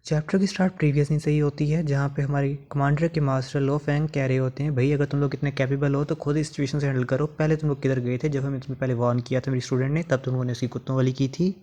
Chapter की start previous scene से ही होती है, जहाँ पे हमारे कमांडर के मास्टर लो फैंग कह रहे होते हैं, भाई अगर तुम लोग इतने कैपेबल हो तो खुद इस सिचुएशन से हैंडल करो। पहले तुम लोग किधर गए थे जब हमें तुम्हें पहले वार्न किया था मेरी स्टूडेंट ने, तब तुम लोगों ने उसकी कुत्तों वाली की थी।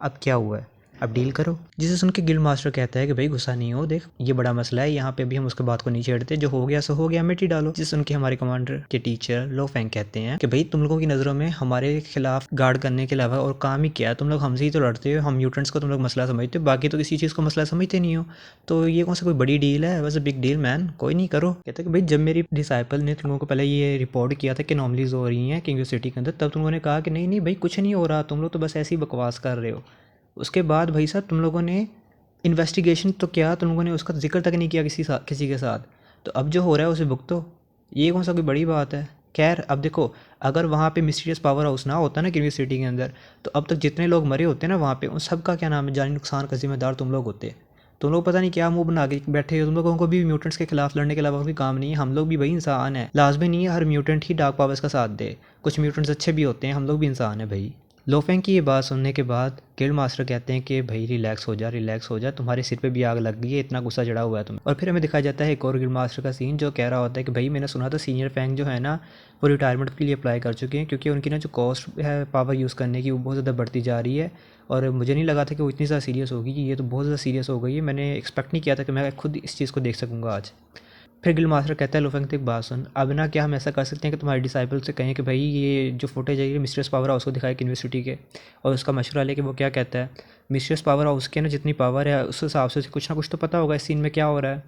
अब क्या हुआ है, अब डील करो। जिसे सुन के गिल्ड मास्टर कहता है कि भाई गुस्सा नहीं हो, देख ये बड़ा मसला है, यहाँ पे भी हम उसके बात को नहीं छेड़ते, जो हो गया सो हो गया, मिट्टी डालो। जिसे सुन के हमारे कमांडर के टीचर लो फैंग कहते हैं कि भाई तुम लोगों की नज़रों में हमारे खिलाफ गार्ड करने के अलावा और काम ही क्या है, तुम लोग हमसे ही तो लड़ते हो, हम म्यूटेंट्स को तुम लोग मसला समझते हो, बाकी तो किसी चीज़ को मसला समझते नहीं हो। तो ये कौन सा कोई बड़ी डील है, वैसे बिग डील मैन, कोई नहीं करो। कहते कि भाई जब मेरी डिसाइपल ने तुम लोगों को पहले ये रिपोर्ट किया था कि नॉर्मलीज हो रही हैं किंग सिटी के अंदर, तब तुम लोगों ने कहा कि नहीं नहीं भाई कुछ नहीं हो रहा, तुम लोग तो बस ऐसी बकवास कर रहे हो। उसके बाद भाई साहब तुम लोगों ने इन्वेस्टिगेशन तो किया, तुम लोगों ने उसका जिक्र तक नहीं किया किसी के साथ। तो अब जो हो रहा है उसे भुगतो, ये कौन सा कोई बड़ी बात है। खैर अब देखो, अगर वहाँ पे मिस्टीरियस पावर हाउस ना होता ना क्रिमी सिटी के अंदर, तो अब तक जितने लोग मरे होते ना वहाँ पे, उन सब का क्या नाम है, जानी नुकसान का जिम्मेदार तुम लोग होते। तुम लोग पता नहीं क्या मुंह बना के बैठे हो, तुम लोगों को भी म्यूटेंट्स के खिलाफ लड़ने के अलावा कोई काम नहीं है। हम लोग भी भाई इंसान है, लाजमी नहीं है हर म्यूटेंट ही डार्क पावर्स का साथ दे, कुछ म्यूटेंट्स अच्छे भी होते हैं, हम लोग भी इंसान है भाई। लोफेंग की ये बात सुनने के बाद गिल्ड मास्टर कहते हैं कि भाई रिलैक्स हो जा, तुम्हारे सिर पे भी आग लग गई है, इतना गुस्सा चढ़ा हुआ है तुम्हें। और फिर हमें दिखाया जाता है एक और गिल्ड मास्टर का सीन, जो कह रहा होता है कि भाई मैंने सुना था सीनियर फैंग जो है ना वो रिटायरमेंट के लिए अप्लाई कर चुके हैं, क्योंकि उनकी ना जो कॉस्ट है पावर यूज़ करने की वो बहुत ज़्यादा बढ़ती जा रही है। और मुझे नहीं लगा था कि वो इतनी ज़्यादा सीरियस होगी, कि ये तो बहुत ज़्यादा सीरियस हो गई है, मैंने एक्सपेक्ट नहीं किया था कि मैं खुद इस चीज़ को देख सकूँगा आज। फिर गिल्ड मास्टर कहता है लोफेंग, एक बात सुन, अब ना क्या हम ऐसा कर सकते हैं कि तुम्हारे डिसाइपल से कहें कि भाई ये जो फुटेज है ये मिस्ट्रेस पावर हाउस को दिखाए यूनिवर्सिटी के, और उसका मशवरा ले कि वो क्या कहता है। मिस्ट्रेस पावर हाउस के ना जितनी पावर है उस हिसाब से कुछ ना कुछ तो पता होगा इस सीन में क्या हो रहा है।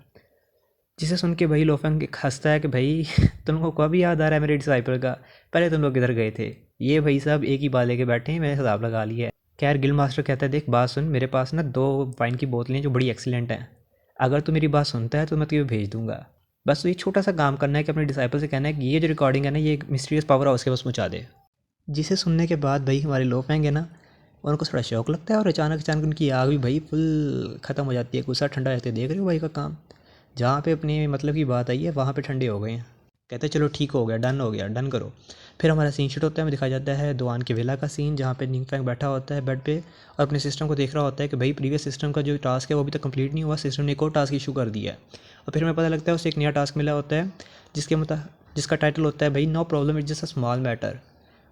जिसे सुन के भाई लोफेंग हंसता है कि भाई तुम लोगों को अभी याद आ रहा है मेरे डिसाइपल का, पहले तुम लोग किधर गए थे। ये भाई साहब एक ही बात लेके बैठे हैं, मैंने हिसाब लगा लिया है। खैर गिल्ड मास्टर कहता है, देख बात सुन, मेरे पास ना 2 वाइन की बोतलें जो बड़ी एक्सीलेंट हैं, अगर तू मेरी बात सुनता है तो मैं तुझे भेज दूंगा। बस तो ये छोटा सा काम करना है कि अपने डिसाइपल से कहना है कि ये जो रिकॉर्डिंग है ना ये मिस्टीरियस पावर हाउस के पास पहुंचा दे। जिसे सुनने के बाद भाई हमारे लो फैंग है ना, उनको थोड़ा शौक लगता है, और अचानक अचानक उनकी आग भी भाई फुल ख़त्म हो जाती है, गुस्सा ठंडा रहते देख रहे हो भाई का काम। जहाँ पे अपने मतलब की बात आई है वहाँ पे ठंडे हो गए हैं, कहते हैं चलो ठीक हो गया, डन हो गया, डन करो। फिर हमारा सीन शूट होता है, हमें दिखाया जाता है दुआन की विला का सीन, जहाँ पे निंग फैंग बैठा होता है बेड पे और अपने सिस्टम को देख रहा होता है कि भाई प्रीवियस सिस्टम का जो टास्क है वो अभी तक कंप्लीट नहीं हुआ, सिस्टम ने एक और टास्क इशू कर दिया है। और फिर हमें पता लगता है उसे एक नया टास्क मिला होता है, जिसका टाइटल होता है भाई no problem is just a small matter.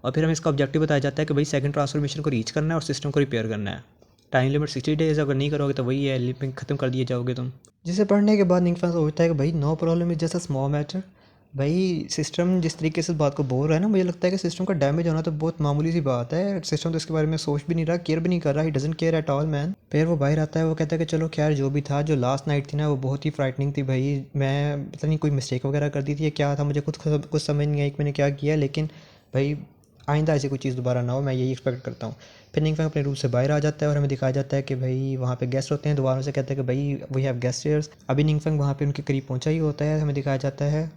और फिर हमें इसका ऑब्जेक्टिव बताया जाता है कि भाई सेकंड ट्रांसफॉर्मेशन को रीच करना है और सिस्टम को रिपेयर करना है। टाइम लिमिट 60 डेज, अगर नहीं करोगे तो वही है, लिमिट खत्म कर दिए जाओगे तुम। जिसे पढ़ने के बाद निंगफा सोचता है कि भाई no problem is just a small matter. भाई सिस्टम जिस तरीके से इस बात को बोल रहा है ना, मुझे लगता है कि सिस्टम का डैमेज होना तो बहुत मामूली सी बात है, सिस्टम तो इसके बारे में सोच भी नहीं रहा, केयर भी नहीं कर रहा, he doesn't care at all man. फिर वो बाहर आता है, वो कहता है कि चलो खैर जो भी था, जो लास्ट नाइट थी ना वो बहुत ही फ्राइटनिंग थी भाई, मैं पता नहीं कोई मिस्टेक वगैरह कर दी थी या क्या था, मुझे कुछ समझ नहीं आई कि मैंने क्या किया, लेकिन भाई आइंदा ऐसी कोई चीज़ दोबारा ना हो, मैं यही एक्सपेक्ट करता हूँ। फिर निंगफैंग अपने रूम से बाहर आ जाता है और हमें दिखाया जाता है कि भाई वहाँ पे गेस्ट होते हैं, दोबारा से कहते हैं कि भाई वी हैव गेस्ट हियर्स। अभी निंगफैंग वहाँ पे उनके करीब पहुँचा ही होता है, हमें दिखाया जाता है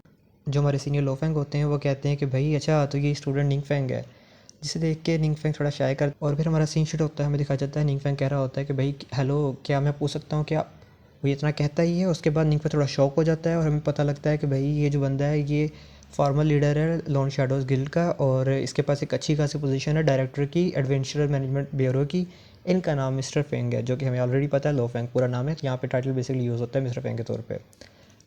जो हमारे सीनियर लोफेंग होते हैं वो कहते हैं कि भाई अच्छा तो ये स्टूडेंट निंगफैंग है। जिसे देख के निंगफैंग थोड़ा शाय कर, और फिर हमारा सीन शूट होता है, हमें दिखाया जाता है निंगफैंग कह रहा होता है कि भाई हेलो क्या मैं पूछ सकता हूँ क्या, वो इतना कहता ही है। उसके बाद निंगफैंग थोड़ा शॉक हो जाता है और हमें पता लगता है कि भाई ये जो बंदा है ये फॉर्मल लीडर है लॉन शैडोज़ गिल्ड का, और इसके पास एक अच्छी खासी पोजीशन है डायरेक्टर की एडवेंचर मैनेजमेंट ब्यूरो की। इनका नाम मिस्टर फेंग है, जो कि हमें ऑलरेडी पता है लो फेंग पूरा नाम है, तो यहाँ पे टाइटल बेसिकली यूज़ होता है मिस्टर फेंग के तौर पे।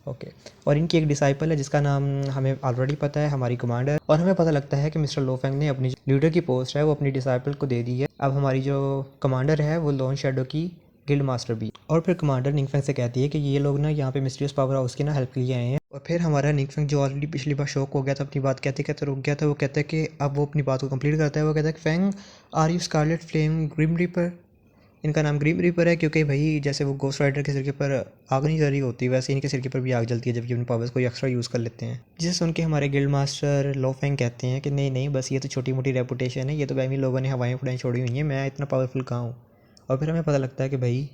ओके। और इनकी एक डिसाइपल है जिसका नाम हमें ऑलरेडी पता है, हमारी कमांडर, और हमें पता लगता है कि मिस्टर लोफेंग ने अपनी लीडर की पोस्ट है वो अपनी डिसाइपल को दे दी है। अब हमारी जो कमांडर है वो लॉन शैडो की गिल्ड मास्टर भी। और फिर कमांडर निंगफेंग से कहती है कि ये लोग ना यहाँ पे मिस्टीरियस पावर हाउस की ना हेल्प के लिए आए हैं। और फिर हमारा निंगफेंग जो ऑलरेडी पिछली बार शौक हो गया था, अपनी बात कहते कहते रुक गया था, वो कहता है कि अब वो अपनी बात को कंप्लीट करता है। वो कहता है कि Fang are you scarlet flame grim reaper. इनका नाम ग्रीम रीपर है क्योंकि भाई जैसे वो गोस्ट राइडर के सिर के ऊपर आग नहीं जल रही होती, वैसे इनके सिर के ऊपर भी आग जलती है जबकि अपनी पावर्स को एक्स्ट्रा यूज़ कर लेते हैं। जिसे सुन के हमारे गिल्ड मास्टर लोफेंग कहते हैं कि नहीं नहीं बस ये तो छोटी मोटी रेपुटेशन है, ये तो भाई लोगों ने हवाएं फुड़ाएं छोड़ी हुई हैं, मैं इतना पावरफुल कहाँ हूँ। और फिर हमें पता लगता है कि भाई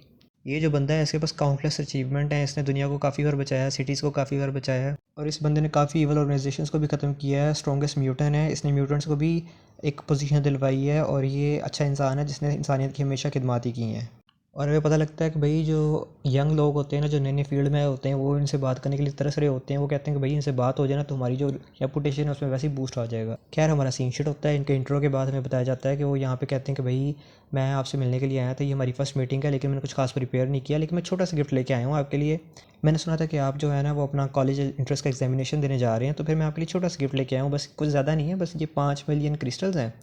ये जो बंदा है इसके पास काउंटलेस अचीवमेंट है, इसने दुनिया को काफ़ी बार बचाया है, सिटीज़ को काफ़ी बार बचाया है, और इस बंदे ने काफ़ी इवल ऑर्गेनाइजेशंस को भी ख़त्म किया है, स्ट्रॉन्गेस्ट म्यूटेंट है, इसने म्यूटेंट्स को भी एक पोजीशन दिलवाई है, और ये अच्छा इंसान है जिसने इंसानियत की हमेशा खिदमत ही की हैं। और हमें पता लगता है कि भाई जो यंग लोग होते हैं ना, जो नए नए फील्ड में होते हैं, वो इनसे बात करने के लिए तरस रहे होते हैं। वो कहते हैं कि भाई इनसे बात हो जाए ना तो हमारी जो रेपुटेशन है उसमें वैसे ही बूस्ट आ जाएगा। खैर हमारा सीन शिट होता है। इनके इंट्रो के बाद हमें बताया जाता है कि वो यहाँ पे कहते हैं कि भाई मैं आपसे मिलने के लिए आया था, ये हमारी फर्स्ट मीटिंग है, लेकिन मैंने कुछ खास प्रिपेयर नहीं किया, लेकिन मैं छोटा सा गिफ्ट लेके आया हूँ आपके लिए। मैंने सुना था कि आप जो है ना वो अपना कॉलेज इंट्रेंस का एग्जामिनेशन देने जा रहे हैं, तो फिर मैं आपके लिए छोटा सा गिफ्ट लेके आया हूँ। बस कुछ ज़्यादा नहीं है, बस ये 5 मिलियन क्रिस्टल्स हैं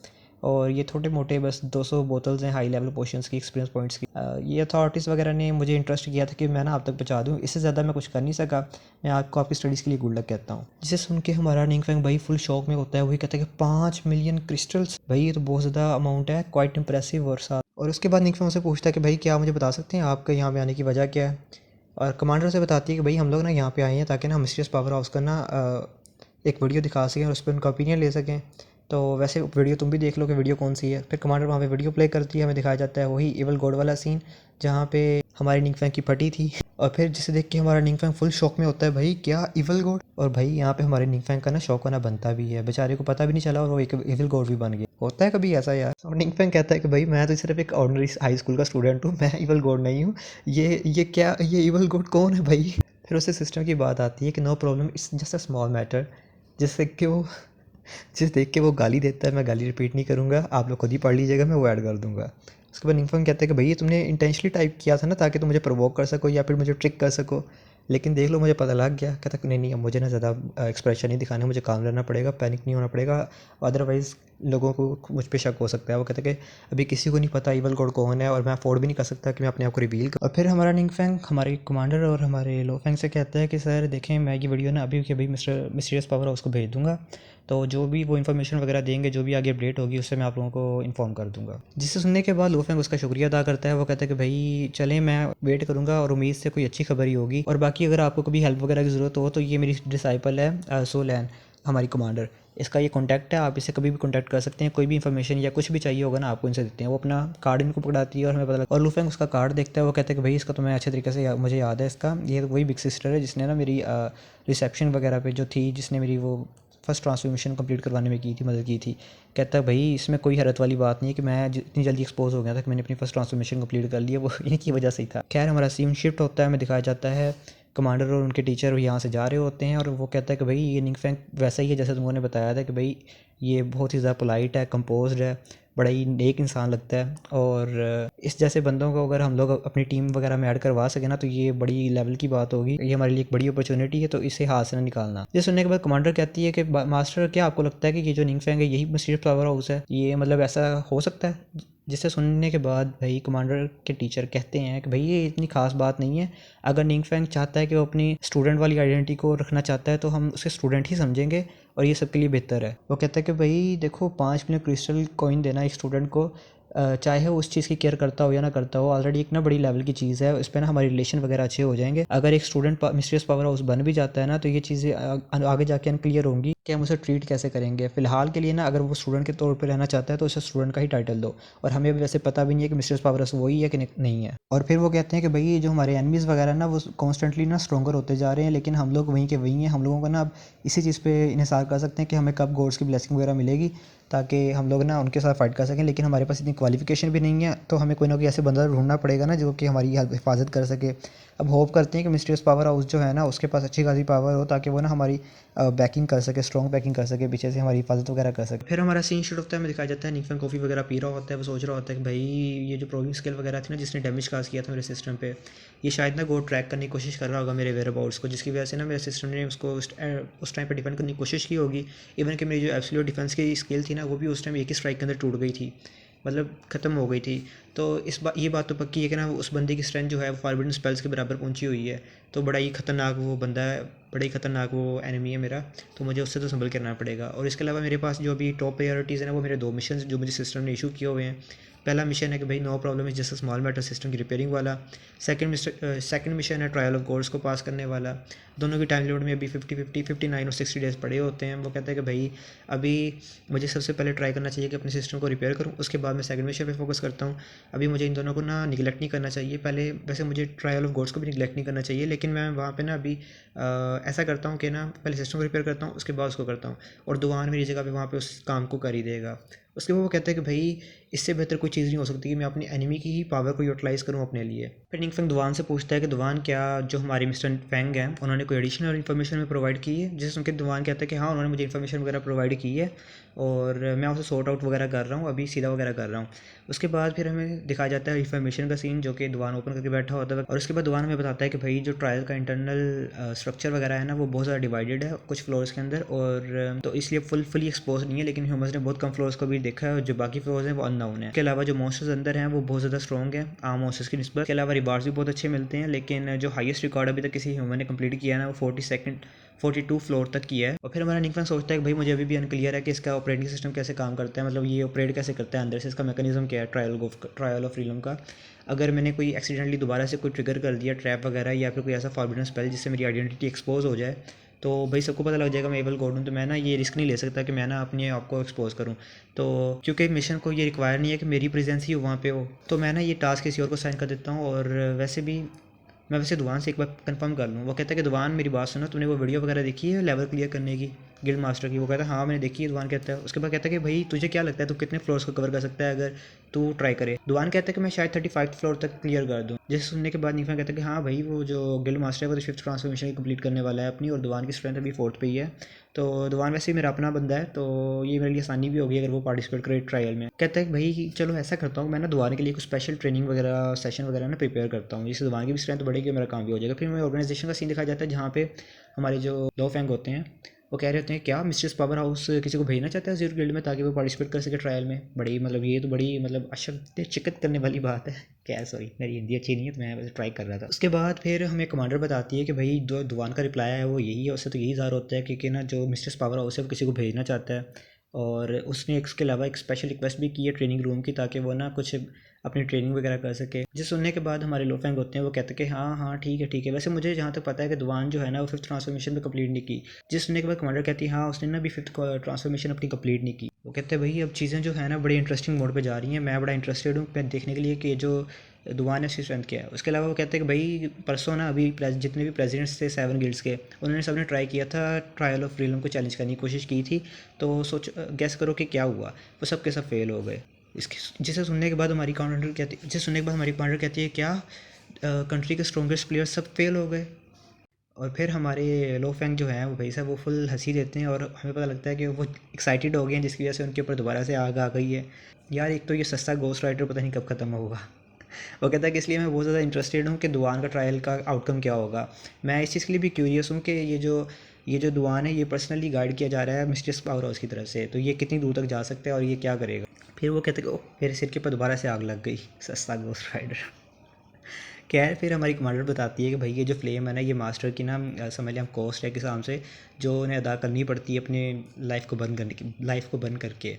और ये छोटे मोटे बस 200 बोतल्स हैं हाई लेवल पोशंस की, एक्सपीरियंस पॉइंट्स की। ये अथॉरिटीज़ वगैरह ने मुझे इंटरेस्ट किया था कि मैं ना आप तक पहुँचा दूँ, इससे ज़्यादा मैं कुछ कर नहीं सका। मैं आपको आपकी स्टडीज़ के लिए गुड लक कहता हूँ। जिसे सुन के हमारा निंगफेंग भाई फुल शॉक में होता है। वही कहता है कि 5 मिलियन क्रिस्टल्स, भाई ये तो बहुत ज़्यादा अमाउंट है, क्वाइट इंप्रेसिव। और साथ और उसके बाद निंगफेंग से पूछता है कि भाई क्या मुझे बता सकते हैं आपके यहाँ पे आने की वजह क्या है। और कमांडर से बताती है कि भाई हम लोग ना यहाँ पे आए हैं ताकि ना हम मिस्टीरियस पावर हाउस का ना एक वीडियो दिखा सकें और उस पर उनका ओपिनियन ले सकें। तो वैसे वीडियो तुम भी देख लो कि वीडियो कौन सी है। फिर कमांडर वहाँ पे वीडियो प्ले करती है, हमें दिखाया जाता है वही इवल गॉड वाला सीन जहाँ पे हमारी निंगफेंग की फटी थी। और फिर जिसे देख के हमारा निंगफेंग फुल शॉक में होता है, भाई क्या इवल गॉड। और भाई यहाँ पे हमारे निंगफेंग का ना शौक होना बनता भी है, बेचारे को पता भी नहीं चला और वो एक इवल गॉड भी बन गया। होता है कभी ऐसा यार। और निंगफेंग कहता है कि भाई मैं तो सिर्फ एक ऑर्डिनरी हाई स्कूल का स्टूडेंट हूँ, मैं इवल गॉड नहीं हूँ। ये क्या, ये इवल गॉड कौन है भाई। फिर उससे सिस्टम की बात आती है कि no problem, it's just a small matter. जिससे कि वो जिस देख के वो गाली देता है, मैं गाली रिपीट नहीं करूँगा, आप लोग खुद ही पढ़ लीजिएगा, मैं वो ऐड कर दूँगा। उसके बाद निंगफेंग कहता है कि भैया तुमने इंटेंशनली टाइप किया था ना ताकि तुम मुझे प्रोवोक कर सको या फिर मुझे ट्रिक कर सको, लेकिन देख लो मुझे पता लग गया। कहता कि नहीं नहीं, अब मुझे ना ज़्यादा एक्सप्रेशन नहीं दिखाने, मुझे काम रहना पड़ेगा, पैनिक नहीं होना पड़ेगा, अदरवाइज़ लोगों को मुझ पे शक हो सकता है। वो कहता है कि अभी किसी को नहीं पता इवल गॉड कौन है और मैं अफोर्ड भी नहीं कर सकता कि मैं अपने आप को रिवील करूँ। और फिर हमारा निंगफेंग हमारे कमांडर और हमारे लोफेंग से कहता है कि सर देखें, मैं ये वीडियो ना अभी के अभी मिस्टर मिस्टीरियस पावर हाउस को भेज दूँगा, तो जो भी वो इन्फॉर्मेशन वगैरह देंगे, जो भी आगे अपडेट होगी उससे मैं आप लोगों को इन्फॉर्म कर दूंगा। जिसे सुनने के बाद लोफेंग उसका शुक्रिया अदा करता है। वो कहता है कि भाई चलें, मैं वेट करूंगा और उम्मीद से कोई अच्छी खबर ही होगी। और बाकी अगर आपको कभी हेल्प वगैरह की ज़रूरत हो तो ये मेरी डिसाइपल है सोलैन, हमारी कमांडर, इसका ये कॉन्टैक्ट है, आप इसे कभी भी कॉन्टैक्ट कर सकते हैं। कोई भी इन्फॉर्मेशन या कुछ भी चाहिए होगा ना आपको इनसे देते हैं। वो अपना कार्ड इनको पकड़ाती है और हमें पता लगता है। और लूफेंग उसका कार्ड देखता है। वो कहता है कि भाई इसका तो मैं अच्छे तरीके से मुझे याद है इसका, ये वही बिग सिस्टर है जिसने ना मेरी रिसेप्शन वगैरह पे जो थी, जिसने मेरी वो फर्स्ट ट्रांसफॉर्मेशन कंप्लीट करवाने में की थी, मदद की थी। कहता है भाई इसमें कोई हैरत वाली बात नहीं है कि मैं इतनी जल्दी एक्सपोज हो गया था कि मैंने अपनी फर्स्ट ट्रांसफॉर्मेशन कंप्लीट कर लिया, वो इनकी वजह से ही था। खैर हमारा सीन शिफ्ट होता है, हमें दिखाया जाता है कमांडर और उनके टीचर यहाँ से जा रहे होते हैं और वो कहता है कि भाई ये निंगफेंग वैसा ही है जैसे तुमने बताया था कि भाई ये बहुत ही ज़्यादा पोलाइट है, कंपोज्ड है, बड़ा ही नेक इंसान लगता है। और इस जैसे बंदों को अगर हम लोग अपनी टीम वगैरह में ऐड करवा सके ना तो ये बड़ी लेवल की बात होगी, ये हमारे लिए एक बड़ी अपॉर्चुनिटी है, तो इसे हाथ से ना निकालना। ये सुनने के बाद कमांडर कहती है कि मास्टर क्या आपको लगता है कि ये जो निंगफेंग है यही मिस्टीरियस पावर हाउस है, ये मतलब ऐसा हो सकता है। जिसे सुनने के बाद भाई कमांडर के टीचर कहते हैं कि भाई ये इतनी खास बात नहीं है, अगर निंगफेंग चाहता है कि वो अपनी स्टूडेंट वाली आइडेंटिटी को रखना चाहता है तो हम उसे स्टूडेंट ही समझेंगे और ये सबके लिए बेहतर है। वो कहता है कि भाई देखो 5 मिलियन क्रिस्टल कॉइन देना एक स्टूडेंट को, चाहे वो उस चीज़ की केयर करता हो या ना करता हो, ऑलरेडी एक ना बड़ी लेवल की चीज़ है, इस पर ना हमारे रिलेशन वगैरह अच्छे हो जाएंगे। अगर एक स्टूडेंट मिस्टीरियस पावर हाउस बन भी जाता है ना तो ये चीज़ें आगे जाके अनक्लियर होंगी कि हम उसे ट्रीट कैसे करेंगे। फिलहाल के लिए ना अगर वो स्टूडेंट के तौर पर रहना चाहता है तो उसे स्टूडेंट का ही टाइटल दो। और हमें अभी वैसे पता भी नहीं है कि मिस्टीरियस पावर हाउस वही है कि नहीं है। और फिर वो कहते हैं कि भाई जो हमारे एनिमीज़ वगैरह ना वो कॉन्स्टेंटली ना स्ट्रॉगर होते जा रहे हैं, लेकिन हम लोग वहीं के वहीं हैं। हम लोगों को ना अब इसी चीज़ पे इन्हिसार कर सकते हैं कि हमें कब गॉड्स की ब्लेसिंग वगैरह मिलेगी ताकि हम लोग ना उनके साथ फाइट कर सकें। लेकिन हमारे पास इतनी क्वालिफिकेशन भी नहीं है, तो हमें कोई ना कोई ऐसे बंदा ढूंढना पड़ेगा ना जो कि हमारी हिफाजत कर सके। अब होप करते हैं कि मिस्टीरियस पावर हाउस जो है ना उसके पास अच्छी खासी पावर हो ताकि वो ना हमारी बैकिंग कर सके, स्ट्रॉन्ग बैकिंग कर सके, पीछे से हमारी हिफाजत वगैरह कर सके। फिर हमारा सीन शुरू होता है, हमें दिखाया जाता है निंगफेंग कॉफ़ी वगैरह पी रहा होता है। वो सोच रहा होता है कि भाई ये जो प्रोबिंग स्किल वगैरह थी ना जिसने डैमेज काज किया था मेरे सिस्टम पे, ये शायद ना गो ट्रैक करने की कोशिश कर रहा होगा मेरे वेयर अबाउट्स को, जिसकी वजह से ना मेरे सिस्टम ने उसको उस टाइम पे डिफेंड करने की कोशिश की होगी। इवन कि मेरी जो एब्सोल्यूट डिफेंस की स्किल थी ना वो भी उस टाइम एक ही स्ट्राइक के अंदर टूट गई थी, मतलब ख़त्म हो गई थी। तो ये बात तो पक्की है कि ना उस बंदे की स्ट्रेंथ जो है वो फॉरबिडन स्पेल्स के बराबर पहुंची हुई है। तो बड़ा ही ख़तरनाक वो बंदा है, बड़ा ही ख़तरनाक वो एनिमी है मेरा, तो मुझे उससे तो संभल के रहना पड़ेगा। और इसके अलावा मेरे पास जो अभी टॉप प्रायोरिटीज़ है ना वो मेरे 2 मिशन जो मुझे सिस्टम ने इशू किए हुए हैं। पहला मिशन है कि भाई no problem is just small matter system की रिपेयरिंग वाला। सेकंड मिशन है ट्रायल ऑफ गॉड्स को पास करने वाला। दोनों की टाइम लिमिट में अभी 59 और 60 डेज़ पड़े होते हैं। वो कहते हैं कि भाई अभी मुझे सबसे पहले ट्राई करना चाहिए कि अपने सिस्टम को रिपेयर करूँ, उसके बाद मैं सेकंड मिशन पे फोकस करता हूँ। अभी मुझे इन दोनों को ना निगलेक्ट नहीं करना चाहिए। पहले वैसे मुझे ट्रायल ऑफ गॉड्स को भी निगलेक्ट नहीं करना चाहिए, लेकिन मैं वहाँ पे ना अभी ऐसा करता हूँ कि ना पहले सिस्टम को रिपेयर करता हूँ उसके बाद उसको करता हूँ, और दुआन मेरी जगह पे वहाँ पे उस काम को कर ही देगा। उसके बाद वो कहता है कि भाई इससे बेहतर कोई चीज़ नहीं हो सकती कि मैं अपनी एनिमी की ही पावर को यूटिलाइज़ करूँ अपने लिए। फिर निंग फेंग दुवान से पूछता है कि दुवान क्या जो हमारे मिस्टर फेंग हैं उन्होंने कोई एडिशनल इन्फॉर्मेशन में प्रोवाइड की है, जिससे उनके दुवान कहता है कि हाँ उन्होंने मुझे इन्फॉर्मेशन वगैरह प्रोवाइड की है और मैं उसे सॉर्ट आउट वगैरह कर रहा हूँ, अभी सीधा वगैरह कर रहा हूँ। उसके बाद फिर हमें दिखाया जाता है इन्फॉर्मेशन का सीन जो कि दुवान ओपन करके बैठा होता है और उसके बाद दुवान हमें बताता है कि भाई जो ट्रायल का इंटरनल स्ट्रक्चर वगैरह है ना वो बहुत ज़्यादा डिवाइडेड है कुछ फ्लोर्स के अंदर, और तो इसलिए फुली एक्सपोज नहीं है, लेकिन ह्यूमंस ने बहुत कम फ्लोर्स को भी देखा है और जो बाकी फ्लोर्स हैं वो अननोन है। इसके अलावा जो मॉन्स्टर्स अंदर हैं वो बहुत ज़्यादा स्ट्रॉन्ग है आम मॉन्स्टर्स की निस्बत। इसके अलावा रिवार्ड्स भी बहुत अच्छे मिलते हैं, लेकिन जो हाईएस्ट रिकॉर्ड अभी तक किसी ह्यूमन ने कंप्लीट किया है ना वो 42 फ्लोर तक किया है। और फिर हमारा निक फैंग सोचता है कि भाई मुझे अभी भी अनक्लियर है कि इसका ऑपरेटिंग सिस्टम कैसे काम करता है, मतलब ये ऑपरेट कैसे करता है अंदर से, इसका मैकेनिज्म क्या है ट्रायल ऑफ फ्रीडम का। अगर मैंने कोई एक्सीडेंटली दोबारा से कोई ट्रिगर कर दिया ट्रैप वगैरह या फिर कोई ऐसा फॉरबिडन स्पेल जिससे मेरी आइडेंटिटी एक्सपोज हो जाए, तो भाई सबको पता लग जाएगा मैं एवल गॉड हूँ, तो मैं ना ये रिस्क नहीं ले सकता कि मैं ना अपने आप को एक्सपोज करूँ। तो क्योंकि मिशन को ये रिक्वायर नहीं है कि मेरी प्रेजेंस ही वहाँ पे हो, तो मैं ना ये टास्क किसी और को साइन कर देता हूँ। और वैसे भी मैं वैसे दुवान से एक बार कंफर्म कर लूँ। वो कहता है कि दुवान मेरी बात सुनो, तूने वो वीडियो वगैरह देखी है लेवल क्लियर करने की गिल्ड मास्टर की? वो कहता है हाँ मैंने देखी है। दुवान कहता है, उसके बाद कहता है कि भाई तुझे क्या लगता है तू कितने फ्लोर्स को कवर कर सकता है अगर तू ट्राई करे? दुवान कहता है कि मैं शायद 35 फ्लोर तक क्लियर कर दूँ। जैसे सुनने के बाद नीफा कहता है कि हाँ भाई वो जो गिल्ड मास्टर है वो तो 5th ट्रांसफॉर्मेशन कंप्लीट करने वाला है अपनी, और दुवान की स्ट्रेंथ अभी 4th पे ही है। तो दुवान वैसे ही मेरा अपना बंदा है, तो ये मेरे लिए आसानी भी होगी अगर वो पार्टिसिपेट करे ट्रायल में। कहता है कि भाई चलो ऐसा करता हूँ मैं ना दुवान के लिए कुछ स्पेशल ट्रेनिंग वगैरह सेशन वगैरह ना प्रिपेयर करता हूँ, जिससे दुवान की भी स्ट्रेंथ बढ़ेगी, मेरा काम भी हो जाएगा। फिर मैं ऑर्गेनाइजेशन का सीन दिखाया जाता है जहाँ पे हमारे जो लो फैंग होते हैं वो कह रहे होते हैं क्या मिस्ट्रेस पावर हाउस किसी को भेजना चाहता है जीरो गिल्ड में ताकि वो पार्टिसिपेट कर सके ट्रायल में। बड़ी मतलब ये तो बड़ी मतलब अशक्तिचिकित करने वाली बात है। क्या सॉरी मेरी हिंदी अच्छी नहीं है तो मैं वैसे ट्राई कर रहा था। उसके बाद फिर हमें कमांडर बताती है कि भाई जो दुवान का रिप्लाई है वो यही है, उससे तो यही ज़ाहिर होता है कि ना जो मिस्ट्रेस पावर हाउस है वो किसी को भेजना चाहता है। और उसने इसके अलावा एक स्पेशल रिक्वेस्ट भी की है ट्रेनिंग रूम की, ताकि वो ना कुछ अपनी ट्रेनिंग वगैरह कर सके। जिस सुनने के बाद हमारे लोफेंग होते हैं वो कहते हैं कि हाँ हाँ ठीक है ठीक है। वैसे मुझे जहाँ तक पता है कि दुवान जो है ना वो 5th ट्रांसफॉर्मेशन भी कंप्लीट नहीं की। जिस सुनने के बाद कमांडर कहती है हाँ उसने ना अभी 5th ट्रांसफॉर्मेशन अपनी कंप्लीट नहीं की। वो कहते हैं भाई अब चीज़ें जो है ना बड़ी इंटरेस्टिंग मोड पे जा रही हैं, मैं बड़ा इंटरेस्टेड हूँ मैं देखने के लिए कि जो दुवान है उसकी स्ट्रेंथ क्या है। उसके अलावा वो कहते हैं कि भाई परसों ना अभी जितने भी प्रेसिडेंट्स थे 7 गिल्ड्स के उन्होंने सबने ट्राई किया था ट्रायल ऑफ फ्रीडम को चैलेंज करने की कोशिश की थी, तो सोच गैस करो कि क्या हुआ? वो सब के सब फेल हो गए। इसके जिसे सुनने के बाद हमारी कमांडर कहती जिसे सुनने के बाद हमारी कमांडर कहती है क्या कंट्री के स्ट्रॉन्गेस्ट प्लेयर्स सब फेल हो गए? और फिर हमारे लो फैंग जो हैं वो भाई साहब वो फुल हंसी देते हैं और हमें पता लगता है कि वो एक्साइटेड हो गए हैं जिसकी वजह से उनके ऊपर दोबारा से आग आ गई है। यार एक तो ये सस्ता गोस्ट राइटर पता नहीं कब ख़त्म होगा। वो कहता है कि इसलिए मैं बहुत ज़्यादा इंटरेस्टेड हूँ कि दुआन का ट्रायल का आउटकम क्या होगा। मैं इस चीज़ के लिए भी क्यूरियस हूँ कि ये जो दुआन है ये पर्सनली गाइड किया जा रहा है मिस्ट्रेस पावर हाउस की तरफ से, तो ये कितनी दूर तक जा सकता है और ये क्या करेगा। फिर वो कहते हैं कि ओह मेरे सिर के ऊपर दोबारा से आग लग गई, सस्ता गोस्ट राइडर। खैर फिर हमारी कमांडर बताती है कि भाई ये जो फ्लेम है ना ये मास्टर की ना समझ लें हम कॉस्ट है किस हिसाब से जो उन्हें अदा करनी पड़ती है अपने लाइफ को बंद करके,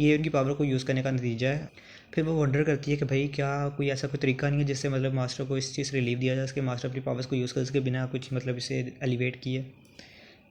ये उनकी पावर को यूज़ करने का नतीजा है। फिर वो वंडर करती है कि भाई क्या कोई ऐसा कोई तरीका नहीं है जिससे मतलब मास्टर को इस चीज़ से रिलीफ दिया जा सके, मास्टर अपनी पावर्स को यूज़ कर सके बिना कुछ मतलब इसे एलिवेट किए।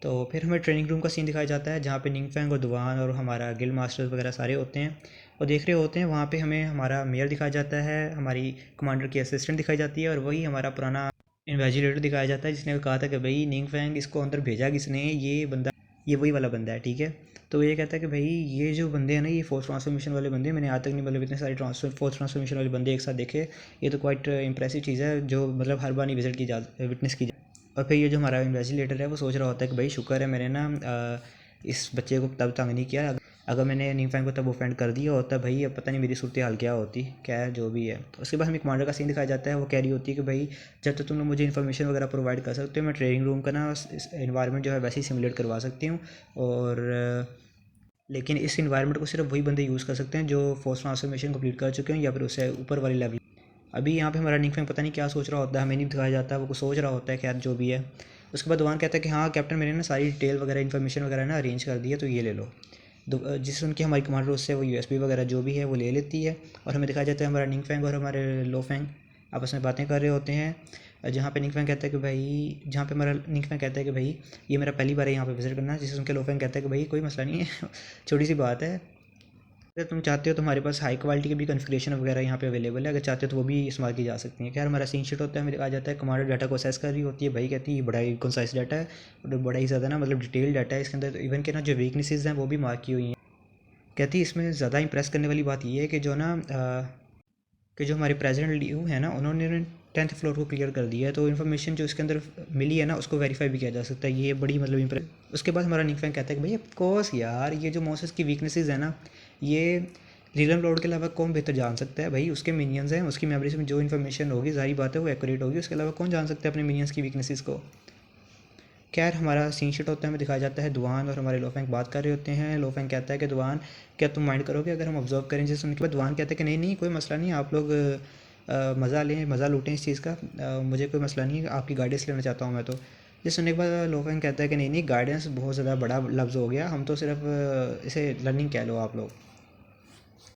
तो फिर हमें ट्रेनिंग रूम का सीन दिखाया जाता है जहाँ पे निंगफैंग और दुवान और हमारा गिल्ड मास्टर्स वगैरह सारे होते हैं और देख रहे होते हैं। वहाँ पे हमें हमारा मेयर दिखाया जाता है, हमारी कमांडर की असिस्टेंट दिखाई जाती है और वही हमारा पुराना इन्वेजिलेटर दिखाया जाता है जिसने कहा था कि भाई निंगफैंग इसको अंदर भेजा किसने, ये बंदा ये वही वाला बंदा है ठीक है। तो ये कहता है कि भाई ये जो बंदे हैं ना ये 4th ट्रांसफॉर्मेशन वाले बंदे, मैंने आज तक नहीं मतलब इतने सारे 4th ट्रांसफॉर्मेशन वाले बंदे एक साथ देखे। ये तो क्वाइट इंप्रेसिव चीज़ है जो मतलब हर बार नहीं विजिट की जा विटनेस की। और फिर ये जो हमारा इन्वेस्टिगेटर है वो सोच रहा होता है कि भाई शुक्र है मैंने ना इस बच्चे को तब तंग नहीं किया, अगर मैंने निंगफैंग को तब ऑफेंड कर दिया होता भाई अब पता नहीं मेरी सूरत हाल क्या होती। क्या है जो भी है। तो उसके बाद हमें कमांडर का सीन दिखाया जाता है, वो कह रही होती है कि भाई जब तक तुम लोग मुझे इन्फॉर्मेशन वगैरह प्रोवाइड कर सकते हो मैं ट्रेनिंग रूम का ना इन्वायरमेंट जो है वैसे ही सिमुलेट करवा सकती हूँ, और लेकिन इस इन्वायरमेंट को सिर्फ वही बंदे यूज़ कर सकते हैं जो फोर्स ट्रांसफॉर्मेशन कंप्लीट कर चुके हैं या फिर उससे ऊपर वाली लेवल। अभी यहाँ पे हमारा निंगफैंग पता नहीं क्या सोच रहा होता है, हमें नहीं दिखाया जाता, वो कुछ सोच रहा होता है खैर जो भी है। उसके बाद दुआन कहता है कि हाँ कैप्टन मैंने ना सारी डिटेल वगैरह इन्फॉर्मेशन वगैरह ना अरेंज कर दी है तो ये ले लो। जिससे उनकी हमारी कमांडर उससे वो यूएसबी वगैरह जो भी है वो ले लेती है और हमें दिखाया जाता है हमारा निंगफैंग और हमारे लोफैंग आपस में बातें कर रहे होते हैं। जहाँ पे निंगफैंग कहता है कि भाई जहाँ पे हमारा निंगफैंग कहता है कि भाई ये मेरा पहली बार है यहाँ पे विजिट करना, जिससे उनके लोफैंग कहता है कि भाई कोई मसला नहीं है छोटी सी बात है, अगर तुम चाहते हो तो हमारे पास हाई क्वालिटी की भी कॉन्फ़िगरेशन वगैरह यहाँ पे अवेलेबल है, अगर चाहते हो तो वो भी इस्तेमाल की जा सकती हैं। खैर हमारा सीन शीट होता है, हमें आ जाता है कमांडर डाटा को असेस कर रही होती है, भाई कहती है ये बड़ा ही कंसाइज डाटा है और बड़ा ही ज़्यादा ना मतलब डिटेल डाटा है इसके अंदर, तो इवन के ना जो वीकनेसेस हैं वो भी मार्क की हुई हैं। कहती इसमें ज़्यादा इंप्रेस करने वाली बात ये है कि जो ना कि जो हमारे प्रेसिडेंट लीव है ना, उन्होंने 10th फ्लोर को क्लियर कर दिया है, तो इन्फॉर्मेशन जो इसके अंदर मिली है ना उसको वेरीफाई भी किया जा सकता है। ये बड़ी मतलब इम्प्रेस। उसके बाद हमारा निकफैंग कहता है कि भाई ऑफ कोर्स यार, ये जो मोसेस की वीकनेसेस है ना, ये रीलन लॉर्ड के अलावा कौन बेहतर जान सकता है। भाई उसके मिनियंस हैं, उसकी मेमोरीज में जो इन्फॉर्मेशन होगी सारी बातें वो एक्यूरेट होगी, उसके अलावा कौन जान सकता है अपने मिनियंस की वीकनेसेस को। खैर हमारा सीन शीट होता है, हमें दिखाया जाता है दुआन और हमारे लोफेंग बात कर रहे होते हैं। लोफेंग कहता है कि दुआन क्या तुम माइंड करोगे अगर हम ऑब्जर्व करें। जैसे उनके बाद दुआन कहता है कि नहीं नहीं कोई मसला नहीं, आप लोग मज़ा लें, मज़ा लूटें इस चीज़ का, मुझे कोई मसला नहीं है, आपकी गाइडेंस लेना चाहता हूँ मैं तो। ये सुनने के बाद लोफेंग कहता है कि नहीं नहीं गाइडेंस बहुत ज़्यादा बड़ा लफ्ज़ हो गया, हम तो सिर्फ इसे लर्निंग कह लो आप लोग।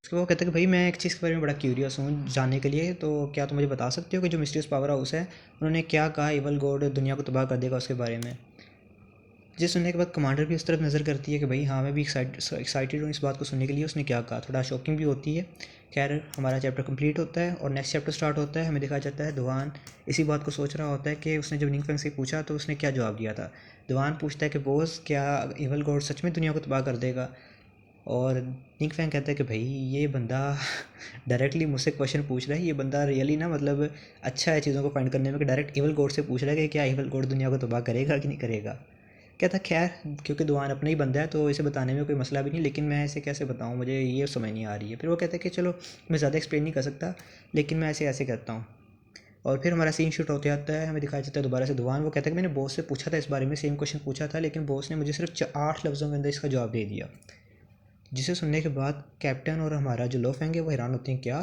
उसके वो कहते हैं कि भाई मैं एक चीज़ के बारे में बड़ा क्यूरियस हूँ जानने के लिए, तो क्या तुम मुझे बता सकते हो कि जो मिस्टीरियस पावर हाउस है उन्होंने क्या कहा इवल गॉड दुनिया को तबाह कर देगा उसके बारे में। ये सुनने के बाद कमांडर भी उस तरफ नज़र करती है कि भाई हाँ मैं भी एक्साइटेड हूँ इस बात को सुनने के लिए, उसने क्या कहा। थोड़ा शॉकिंग भी होती है। खैर हमारा चैप्टर कंप्लीट होता है और नेक्स्ट चैप्टर स्टार्ट होता है। हमें दिखाया जाता है दुआन इसी बात को सोच रहा होता है कि उसने जब निंगफेंग से पूछा तो उसने क्या जवाब दिया था। दुआन पूछता है कि बॉस क्या इवल गॉड सच में दुनिया को तबाह कर देगा, और निंगफेंग कहता है कि भाई ये बंदा डायरेक्टली मुझसे क्वेश्चन पूछ रहा है, ये बंदा रियली ना मतलब अच्छा है चीज़ों को फाइंड करने में, कि डायरेक्ट इवल गॉड से पूछ रहा है कि क्या इवल गॉड दुनिया को तबाह करेगा कि नहीं करेगा। कहता खैर क्योंकि दुआन अपना ही बंदा है तो इसे बताने में कोई मसला भी नहीं, लेकिन मैं इसे कैसे बताऊँ, मुझे ये समझ नहीं आ रही है। फिर वो कहता है कि चलो मैं ज़्यादा एक्सप्लेन नहीं कर सकता, लेकिन मैं ऐसे ऐसे करता हूँ। और फिर हमारा सीन शूट होते आता है, हमें दिखाया जाता है दोबारा से दुआन। वो कहता है कि मैंने बॉस से पूछा था इस बारे में, सेम क्वेश्चन पूछा था, लेकिन बॉस ने मुझे सिर्फ 8 लफ्ज़ों के अंदर इसका जवाब दे दिया। जिसे सुनने के बाद कैप्टन और हमारा जो लोफेंग है वो हैरान होते हैं, क्या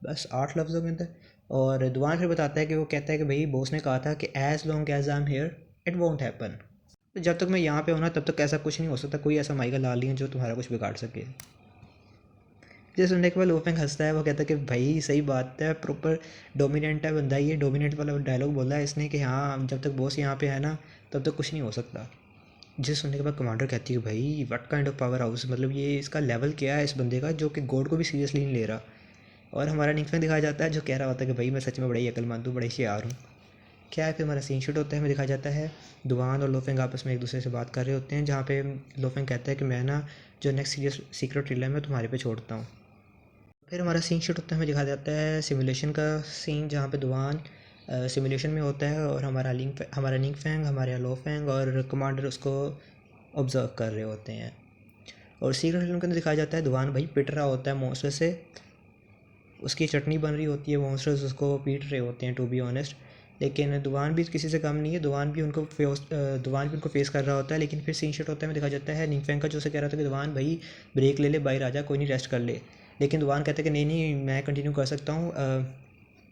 बस 8 लफ्ज़ों के अंदर। और दुआन फिर बताता है कि वो कहता है कि भाई बॉस ने कहा था कि as long as I am here it won't happen, तो जब तक मैं यहाँ पे हूँ ना तब तक ऐसा कुछ नहीं हो सकता, कोई ऐसा माइकल ला नहीं है जो तुम्हारा कुछ बिगाड़ सके। ये सुनने के बाद लोफेंग हंसता है, वो कहता है कि भाई सही बात है, प्रॉपर डोमिनेंट है बंदा, ये डोमिनेंट वाला डायलॉग बोला है इसने कि हाँ जब तक बॉस यहाँ पे है ना तब तक कुछ नहीं हो सकता। जिसे सुनने के बाद कमांडर कहती है भाई what kind of power house, मतलब ये इसका लेवल क्या है इस बंदे का जो कि गॉड को भी सीरियसली नहीं ले रहा। और हमारा निकफेंग दिखाया जाता है जो कह रहा होता है कि भाई मैं सच में बड़ा ही अक्लमंद हूँ, बड़ा ही होशियार हूँ। क्या है फिर हमारा सीन शूट होता है, हमें दिखाया जाता है दुआन और लोफेंग आपस में एक दूसरे से बात कर रहे होते हैं, जहाँ पे लोफेंग कहता है कि मैं ना जो नेक्स्ट सीरियस सीक्रेट ट्रिलर है मैं तुम्हारे पे छोड़ता हूँ। फिर हमारा सीन शूट होता है, हमें दिखाया जाता है सिमुलेशन का सीन, जहाँ पे दुआन सिमुलेशन में होता है और हमारा निंगफेंग हमारे लोफेंग और कमांडर उसको ऑब्ज़र्व कर रहे होते हैं। और सीक्रेट ट्रिलर के अंदर दिखाया जाता है दुआन भाई पिट रहा होता है मॉन्स्टर से, उसकी चटनी बन रही होती है, मॉन्स्टर्स उसको पीट रहे होते हैं टू बी ऑनेस्ट। लेकिन दुआन भी किसी से कम नहीं है, दुआन भी उनको फेस कर रहा होता है। लेकिन फिर सीन शॉट होता है, में दिखा जाता है निंगफेंग का जो उसे कह रहा था कि दुआन भाई ब्रेक ले ले, बाहर आ जा, कोई नहीं रेस्ट कर ले। लेकिन दुआन कहता है कि नहीं नहीं मैं कंटिन्यू कर सकता हूँ,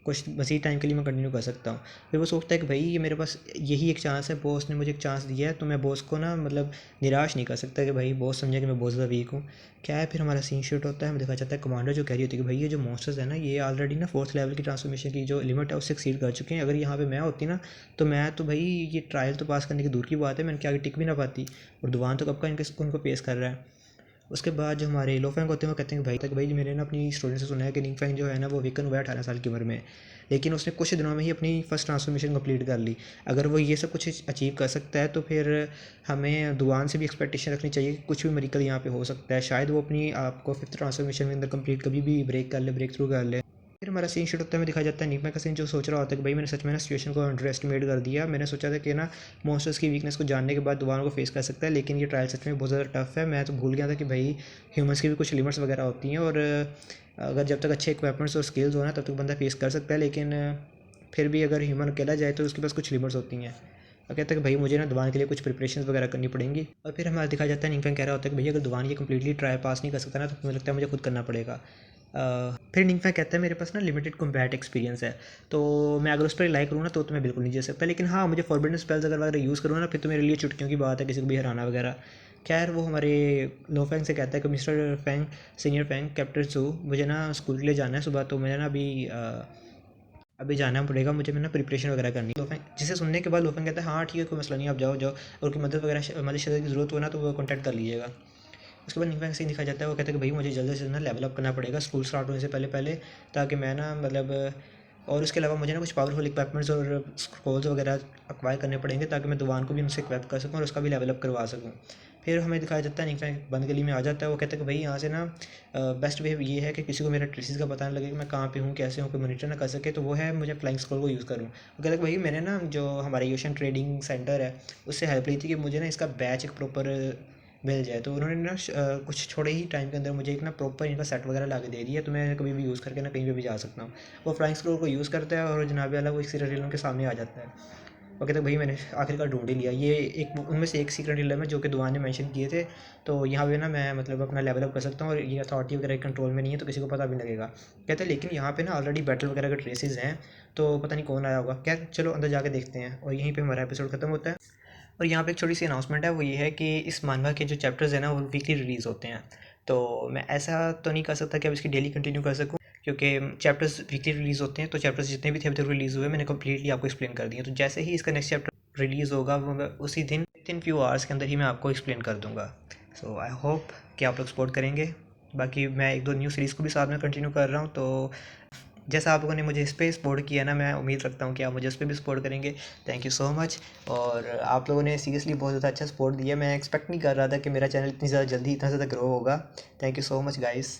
कुछ मज़ीद टाइम के लिए मैं कंटिन्यू कर सकता हूँ। फिर वो सोचता है कि भाई ये मेरे पास यही एक चांस है, बॉस ने मुझे एक चांस दिया है तो मैं बॉस को ना मतलब निराश नहीं कर सकता कि भाई बॉस समझे कि मैं बहुत ज़्यादा वीक हूँ। क्या है फिर हमारा सीन शूट होता है, हमें दिखा जाता है कमांडर जो कह रही होती है कि भाई ये जो मॉन्स्टर्स है ना ये ऑलरेडी ना 4th लेवल की ट्रांसफॉर्मेशन की जो लिमिट है उससे एक्सीड कर चुके हैं। अगर यहाँ पे मैं होती ना तो मैं तो भाई ये ट्रायल तो पास करने की दूर की बात है, मैं इनके आगे टिक भी ना पाती। और दुआन तो कब का उनको पेश कर रहा है। उसके बाद जो हमारे लोफेंग होते हैं वो कहते हैं कि भाई मैंने ना अपनी स्टूडेंट से सुना है कि निंगफेंग जो है ना वो वीकन हुआ है 18 साल की उम्र में, लेकिन उसने कुछ दिनों में ही अपनी फर्स्ट ट्रांसफॉर्मेशन कंप्लीट कर ली। अगर वो ये सब कुछ अचीव कर सकता है तो फिर हमें दुआन से भी एक्सपेक्टेशन रखनी चाहिए कि कुछ भी मेरिकल यहाँ पे हो सकता है, शायद वो अपनी आपको 5th ट्रांसफॉर्मेशन के अंदर कंप्लीट कभी भी ब्रेक कर ले, ब्रेक थ्रू कर ले। फिर हमारा सीन शूट होता है, में दिखाया जाता है निगमा का सीन जो सोच रहा होता है कि भाई मैंने सच में ना सिचुएशन को अंडर एस्टिमेट कर दिया, मैंने सोचा था कि ना मॉन्स्टर्स की वीकनेस को जानने के बाद दोबारा को फेस कर सकता है, लेकिन ये ट्रायल सच में बहुत ज़्यादा टफ है। मैं तो भूल गया था कि भाई ह्यूमंस की भी कुछ लिमिट्स वगैरह होती हैं, और अगर जब तक अच्छे इक्विपमेंट्स और स्किल्स हो ना तब तक बंदा फेस कर सकता है, लेकिन फिर भी अगर ह्यूमन अकेला जाए तो उसके पास कुछ लिमिट्स होती हैं। और कहता है कि भाई मुझे ना दुआन के लिए कुछ प्रिपरेशन वगैरह करनी पड़ेंगी। और फिर हमारा दिखाया जाता है निंगफेंग कह रहा होता है कि भैया अगर दुआन ये कंप्लीटली ट्रायल पास नहीं कर सकता ना तो मुझे लगता है मुझे खुद करना पड़ेगा। फिर निंगफेंग कहता है मेरे पास ना लिमिटेड कॉम्बैट एक्सपीरियंस है, तो मैं अगर उस पर रिलाई करूँ ना तो मैं बिल्कुल नहीं जीत सकता, लेकिन हाँ मुझे फॉरबिडन स्पेल्स अगर वगैरह यूज़ करूँ ना फिर तो मेरे लिए चुटकियों की बात है किसी को भी हराना वगैरह। खैर वो हमारे लोफेंग से कहता है कि mister Feng, senior Feng, captain Su, मुझे ना स्कूल के लिए जाना है सुबह, तो मुझे ना अभी जाना पड़ेगा, मुझे मैं ना प्रिपरेशन वगैरह करनी है। लोफेंग जिसे सुनने के बाद लोफेंग कहता है हाँ ठीक है कोई मसला नहीं, आप जाओ जाओ, और कोई मदद शदद की ज़रूरत हो ना तो वो कॉन्टैक्ट कर लीजिएगा। उसके बाद निंगफेंग सीन दिखाया जाता है, वो कहता है कि भाई मुझे जल्दी से ना लेवल अप करना पड़ेगा स्कूल स्टार्ट होने से पहले पहले, ताकि मैं ना मतलब और उसके अलावा मुझे ना कुछ पावरफुल इक्विपमेंट्स और स्क्रोल्स वगैरह अक्वायर करने पड़ेंगे ताकि मैं दुवान को भी उनसे इक्विप कर सकूँ और उसका भी लेवल अप करवा सकूँ। फिर हमें दिखाया जाता है निक बंद गली में आ जाता है। वो कहता है कि भाई यहाँ से ना बेस्ट वे ये है कि किसी को मेरा ट्रेसेस का पता नहीं लगे कि मैं कहाँ पे हूँ कैसे हूँ, कोई मॉनिटर ना कर सके, तो वो है मुझे फ्लाइंग स्क्रॉल को यूज़ करूँ। वो कहता है कि भाई मैंने ना जो हमारा ओशन ट्रेडिंग सेंटर है उससे हेल्प ली थी कि मुझे ना इसका बैच एक प्रॉपर मिल जाए। तो उन्होंने ना कुछ छोटे ही टाइम के अंदर मुझे एक ना प्रॉपर इनका सेट वगैरह ला के दे दिया, तो मैं कभी भी यूज़ करके ना कहीं पे भी जा सकता हूँ। वो फ्लाइंग स्क्रॉल को यूज़ करता है और जनाब वाला वो एक सीरियल किलर के सामने आ जाता है। वो कहते हैं भाई मैंने आखिरकार ढूंढ ही लिया, ये एक उनमें से एक सीक्रेट हिलर में जो कि दुआ ने मेंशन किए थे। तो यहाँ पे ना मैं मतलब अपना लेवल अप कर सकता हूँ और ये अथॉरिटी वगैरह कंट्रोल में नहीं है तो किसी को पता भी नहीं लगेगा। कहते हैं लेकिन यहाँ पे ना ऑलरेडी बैटल वगैरह के ट्रेसेस हैं, तो पता नहीं कौन आया होगा। खैर चलो अंदर जाके देखते हैं। और यहीं पे हमारा एपिसोड खत्म होता है। और यहाँ पे एक छोटी सी अनाउंसमेंट है, वो ये है कि इस मानवा के जो चैप्टर्स हैं ना वो वीकली रिलीज़ होते हैं। तो मैं ऐसा तो नहीं कर सकता कि अब इसकी डेली कंटिन्यू कर सकूँ, क्योंकि चैप्टर्स वीकली रिलीज़ होते हैं। तो चैप्टर्स जितने भी थे अभी तक रिलीज़ हुए मैंने कंप्लीटली आपको एक्सप्लेन कर दिए। तो जैसे ही इसका नेक्स्ट चैप्टर रिलीज़ होगा वो मैं उसी दिन इन फ्यू आवर्स के अंदर ही मैं आपको एक्सप्लेन कर दूंगा। सो आई होप कि आप लोग सपोर्ट करेंगे। बाकी मैं एक दो न्यू सीरीज़ को भी साथ में कंटिन्यू कर रहा हूँ, तो जैसा आप लोगों ने मुझे इस पर सपोर्ट किया ना, मैं उम्मीद रखता हूँ कि आप मुझे उस पर भी सपोर्ट करेंगे। Thank you so much. और आप लोगों ने सीरियसली बहुत ज़्यादा अच्छा सपोर्ट दिया। मैं एक्सपेक्ट नहीं कर रहा था कि मेरा चैनल इतनी ज़्यादा जल्दी इतना ज़्यादा ग्रो होगा। Thank you so much guys.